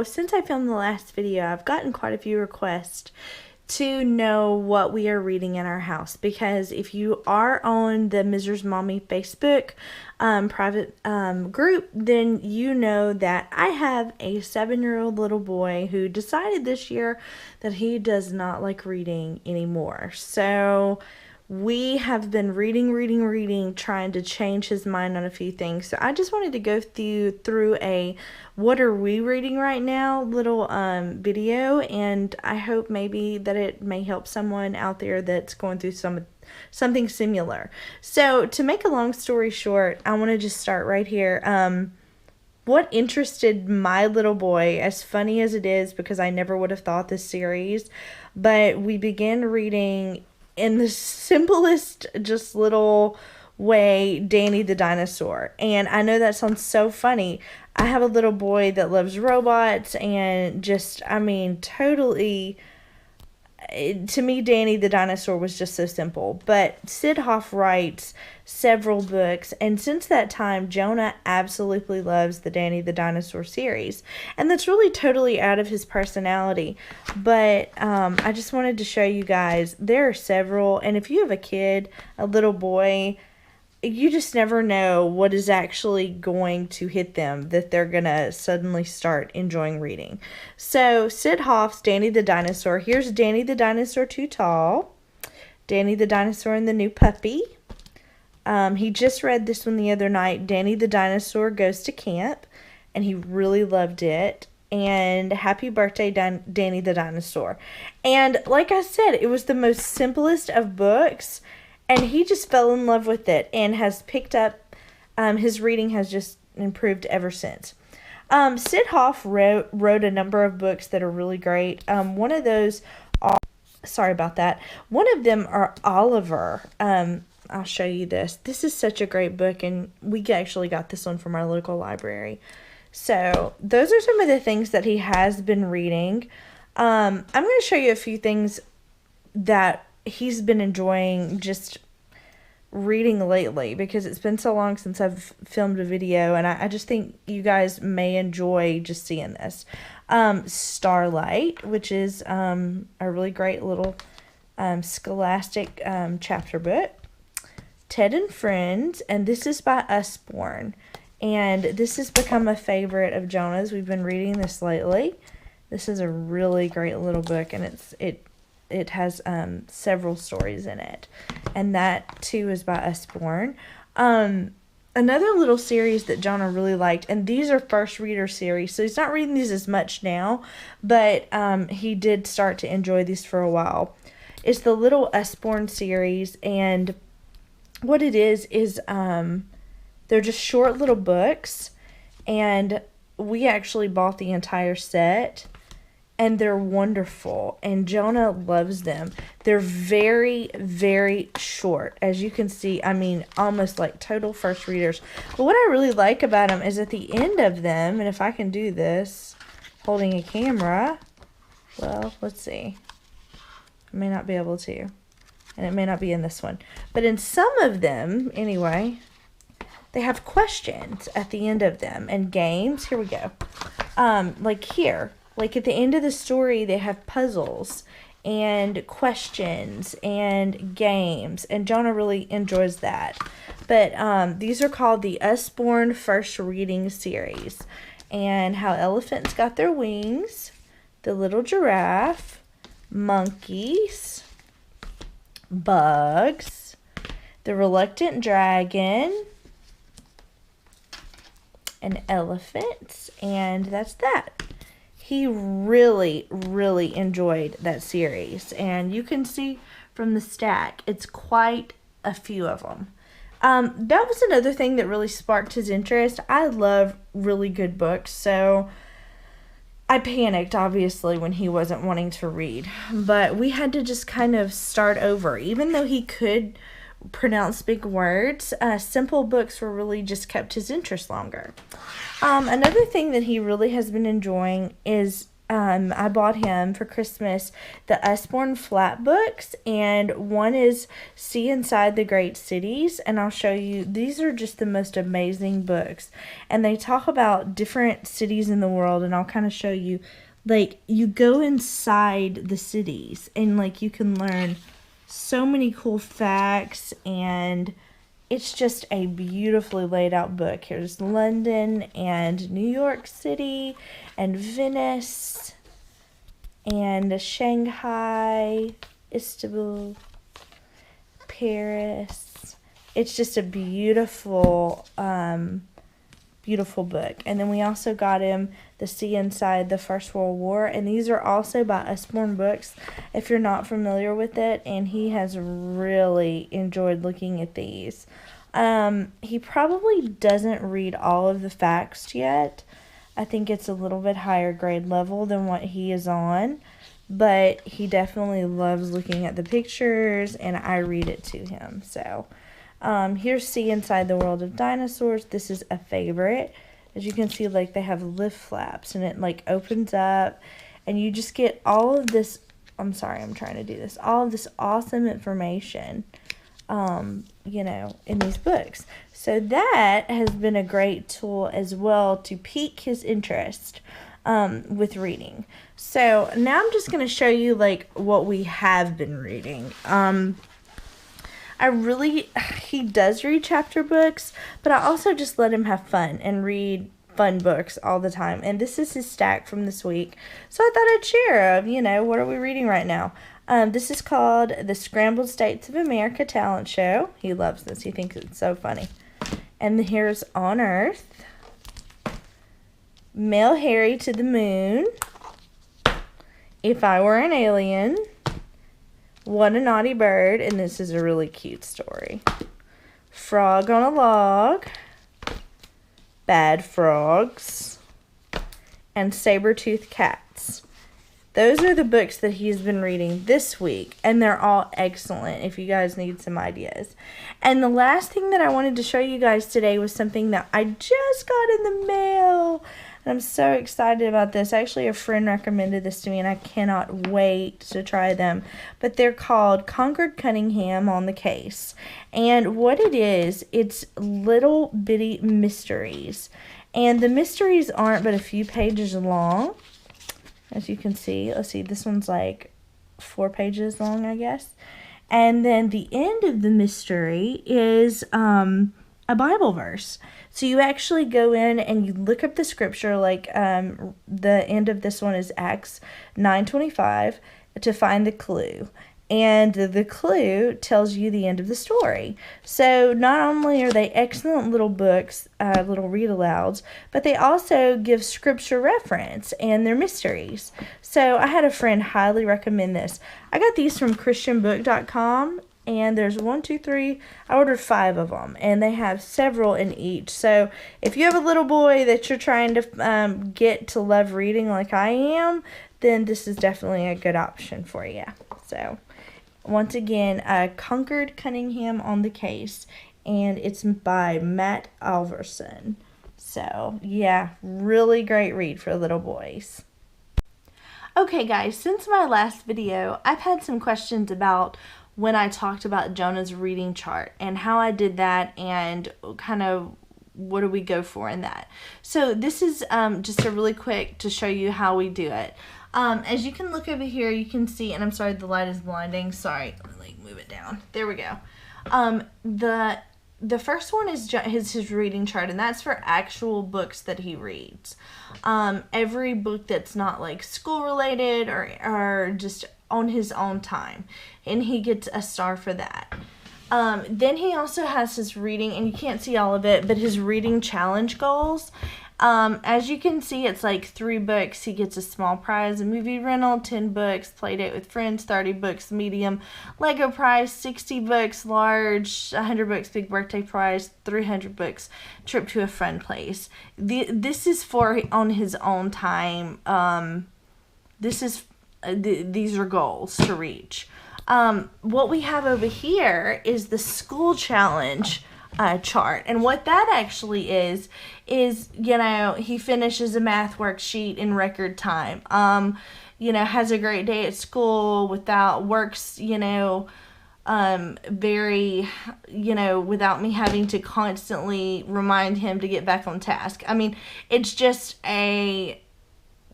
since I filmed the last video, I've gotten quite a few requests to know what we are reading in our house, because if you are on the Mrs. Mommy Facebook private group, then you know that I have a 7-year-old little boy who decided this year that he does not like reading anymore. So we have been reading, trying to change his mind on a few things. So I just wanted to go through a what are we reading right now little video, and I hope maybe that it may help someone out there that's going through something similar. So to make a long story short, I want to just start right here. What interested my little boy, as funny as it is, because I never would have thought this series, but we began reading in the simplest, just little way, Danny the Dinosaur. And I know that sounds so funny. I have a little boy that loves robots and just, totally, to me, Danny the Dinosaur was just so simple. But Sid Hoff writes several books, and since that time, Jonah absolutely loves the Danny the Dinosaur series. And that's really totally out of his personality. But I just wanted to show you guys, there are several, and if you have a kid, a little boy, you just never know what is actually going to hit them, that they're going to suddenly start enjoying reading. So, Sid Hoff's Danny the Dinosaur. Here's Danny the Dinosaur Too Tall. Danny the Dinosaur and the New Puppy. He just read this one the other night, Danny the Dinosaur Goes to Camp, and he really loved it. And Happy Birthday, Danny the Dinosaur. And like I said, it was the most simplest of books, and he just fell in love with it and has picked up, his reading has just improved ever since. Sid Hoff wrote a number of books that are really great. One of those sorry about that. One of them are Oliver. I'll show you this. This is such a great book, and we actually got this one from our local library. So those are some of the things that he has been reading. I'm going to show you a few things that he's been enjoying just reading lately, because it's been so long since I've filmed a video, and I just think you guys may enjoy just seeing this. Starlight, which is a really great little scholastic chapter book. Ted and Friends, and this is by Usborne, and this has become a favorite of Jonah's. We've been reading this lately. This is a really great little book, and it has several stories in it, and that too is by Usborne. Another little series that Jonah really liked, and these are first reader series, so he's not reading these as much now, but he did start to enjoy these for a while. It's the Little Usborne series, and what it is they're just short little books, and we actually bought the entire set, and they're wonderful, and Jonah loves them. They're very, very short, as you can see. Almost like total first readers. But what I really like about them is at the end of them, and if I can do this holding a camera, well, let's see. I may not be able to, and it may not be in this one. But in some of them, anyway, they have questions at the end of them, and games. Here we go. Like here. Like at the end of the story, they have puzzles and questions and games, and Jonah really enjoys that. But these are called the Usborne First Reading Series, and How Elephants Got Their Wings, The Little Giraffe, Monkeys, Bugs, The Reluctant Dragon, and Elephants, and that's that. He really, really enjoyed that series, and you can see from the stack, it's quite a few of them. That was another thing that really sparked his interest. I love really good books, so I panicked, obviously, when he wasn't wanting to read, but we had to just kind of start over. Even though he could pronounce big words, simple books were really just kept his interest longer. Another thing that he really has been enjoying is I bought him for Christmas the Usborne Flat books, and one is See Inside the Great Cities, and I'll show you. These are just the most amazing books, and they talk about different cities in the world, and I'll kind of show you, like, you go inside the cities, and, like, you can learn so many cool facts, and it's just a beautifully laid out book. Here's London and New York City and Venice and Shanghai, Istanbul, Paris. It's just a beautiful, beautiful book. And then we also got him the See Inside the First World War. And these are also by Usborne Books, if you're not familiar with it. And he has really enjoyed looking at these. He probably doesn't read all of the facts yet. I think it's a little bit higher grade level than what he is on. But he definitely loves looking at the pictures, and I read it to him. So, here's See Inside the World of Dinosaurs. This is a favorite. As you can see, like, they have lift flaps, and it, like, opens up, and you just get all of this, I'm sorry, I'm trying to do this, all of this awesome information, you know, in these books. So that has been a great tool as well to pique his interest with reading. So now I'm just going to show you, like, what we have been reading. He does read chapter books, but I also just let him have fun and read fun books all the time. And this is his stack from this week. So I thought I'd share, you know, what are we reading right now? This is called The Scrambled States of America Talent Show. He loves this. He thinks it's so funny. And here's On Earth, Mail Harry to the Moon, If I Were an Alien, What a Naughty Bird, and this is a really cute story. Frog on a Log, Bad Frogs, and Saber-Toothed Cats. Those are the books that he's been reading this week, and they're all excellent if you guys need some ideas. And the last thing that I wanted to show you guys today was something that I just got in the mail. And I'm so excited about this. Actually, a friend recommended this to me, and I cannot wait to try them. But they're called Concord Cunningham on the Case. And what it is, it's little bitty mysteries. And the mysteries aren't but a few pages long. As you can see, let's see, this one's like 4 pages long, I guess. And then the end of the mystery is a Bible verse. So you actually go in and you look up the scripture, like the end of this one is Acts 9:25, to find the clue. And the clue tells you the end of the story. So not only are they excellent little books, little read-alouds, but they also give scripture reference, and they're mysteries. So I had a friend highly recommend this. I got these from christianbook.com, and there's 1, 2, 3. I ordered 5 of them, and they have several in each. So if you have a little boy that you're trying to get to love reading like I am, then this is definitely a good option for you. So once again, Concord Cunningham on the Case, and it's by Matt Alverson. So, yeah, really great read for little boys. Okay, guys, since my last video, I've had some questions about when I talked about Jonah's reading chart and how I did that and kind of what do we go for in that. So this is just a really quick to show you how we do it. As you can look over here, you can see, and I'm sorry, the light is blinding. Sorry, let me move it down. There we go. The first one is his reading chart, and that's for actual books that he reads. Every book that's not like school related or just on his own time, and he gets a star for that. Then he also has his reading, and you can't see all of it, but his reading challenge goals. As you can see, it's like 3 books, he gets a small prize, a movie rental, 10 books, play date with friends, 30 books, medium, Lego prize, 60 books, large, 100 books, big birthday prize, 300 books, trip to a friend place. This is for on his own time. These are goals to reach. What we have over here is the school challenge chart. And what that actually is, you know, he finishes a math worksheet in record time. You know, has a great day at school works, you know, very, you know, without me having to constantly remind him to get back on task. I mean, it's just a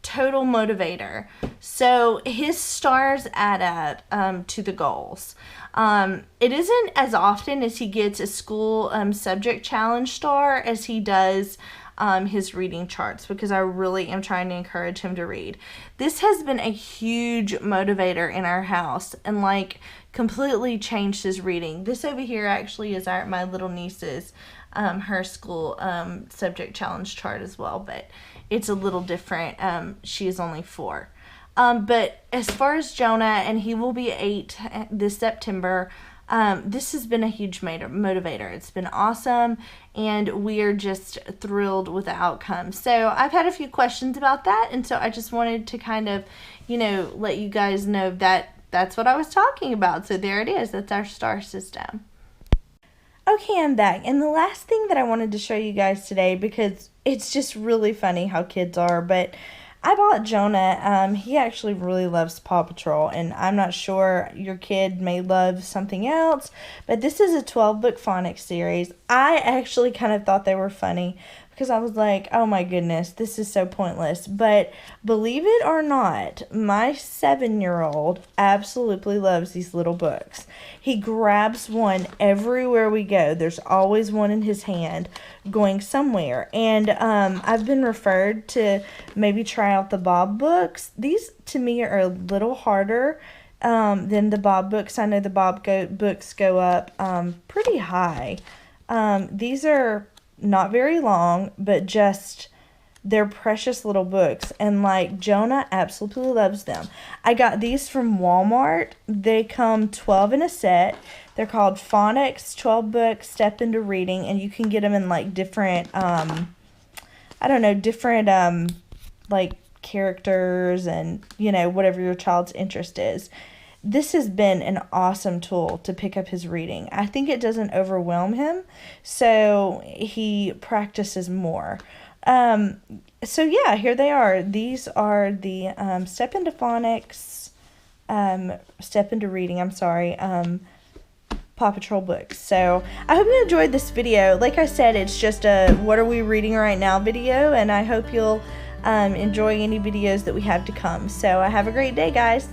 total motivator. So his stars add up to the goals. It isn't as often as he gets a school subject challenge star as he does his reading charts, because I really am trying to encourage him to read. This has been a huge motivator in our house and like completely changed his reading. This over here actually is my little niece's her school subject challenge chart as well, but it's a little different. She is only 4. But as far as Jonah, and he will be 8 this September, this has been a huge motivator. It's been awesome, and we are just thrilled with the outcome. So I've had a few questions about that, and so I just wanted to kind of, you know, let you guys know that that's what I was talking about. So there it is. That's our star system. Okay, I'm back. And the last thing that I wanted to show you guys today, because it's just really funny how kids are, but I bought Jonah. He actually really loves Paw Patrol, and I'm not sure, your kid may love something else, but this is a 12-book phonics series. I actually kind of thought they were funny because I was like, oh my goodness, this is so pointless. But believe it or not, my 7-year-old absolutely loves these little books. He grabs one everywhere we go. There's always one in his hand going somewhere. And I've been referred to maybe try out the Bob books. These to me are a little harder than the Bob books. I know the Bob books go up pretty high. These are not very long, but just they're precious little books, and like Jonah absolutely loves them. I got these from Walmart. They come 12 in a set. They're called Phonics 12-book Step Into Reading, and you can get them in like different different like characters and, you know, whatever your child's interest is. This has been an awesome tool to pick up his reading. I think it doesn't overwhelm him, so he practices more. So yeah, here they are. These are the Step Into Phonics, Step Into Reading, Paw Patrol books. So I hope you enjoyed this video. Like I said, it's just a what are we reading right now video, and I hope you'll enjoy any videos that we have to come. So have a great day, guys.